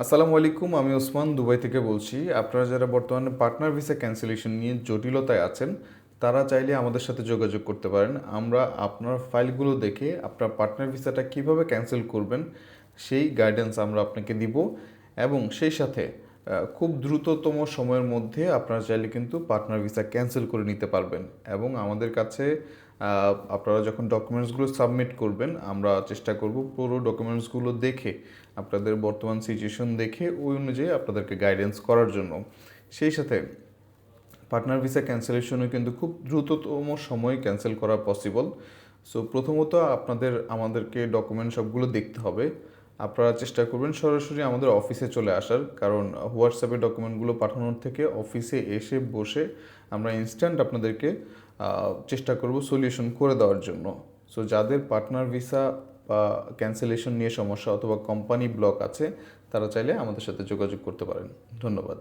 আসসালামু আলাইকুম, আমি ওসমান দুবাই থেকে বলছি। আপনারা যারা বর্তমানে পার্টনার ভিসা ক্যান্সেলেশন নিয়ে জটিলতায় আছেন, তারা চাইলে আমাদের সাথে যোগাযোগ করতে পারেন। আমরা আপনার ফাইলগুলো দেখে আপনার পার্টনার ভিসাটা কিভাবে ক্যান্সেল করবেন সেই গাইডেন্স আমরা আপনাকে দিব, এবং সেই সাথে খুব দ্রুততম সময়ের মধ্যে আপনারা চাইলে কিন্তু পার্টনার ভিসা ক্যান্সেল করে নিতে পারবেন। এবং আমাদের কাছে আপনারা যখন ডকুমেন্টসগুলো সাবমিট করবেন, আমরা চেষ্টা করব পুরো ডকুমেন্টসগুলো দেখে, আপনাদের বর্তমান সিচুয়েশন দেখে ওই অনুযায়ী আপনাদেরকে গাইডেন্স করার জন্য। সেই সাথে পার্টনার ভিসা ক্যান্সেলেশনও কিন্তু খুব দ্রুততম সময়ে ক্যান্সেল করা পসিবল। সো প্রথমত আমাদেরকে ডকুমেন্ট সবগুলো দেখতে হবে। আপনারা চেষ্টা করবেন সরাসরি আমাদের অফিসে চলে আসার, কারণ হোয়াটসঅ্যাপে ডকুমেন্টগুলো পাঠানোর থেকে অফিসে এসে বসে আমরা ইনস্ট্যান্ট আপনাদেরকে চেষ্টা করব সলিউশন করে দেওয়ার জন্য। সো যাদের পার্টনার ভিসা বা ক্যান্সেলেশন নিয়ে সমস্যা অথবা কোম্পানি ব্লক আছে, তারা চাইলে আমাদের সাথে যোগাযোগ করতে পারেন। ধন্যবাদ।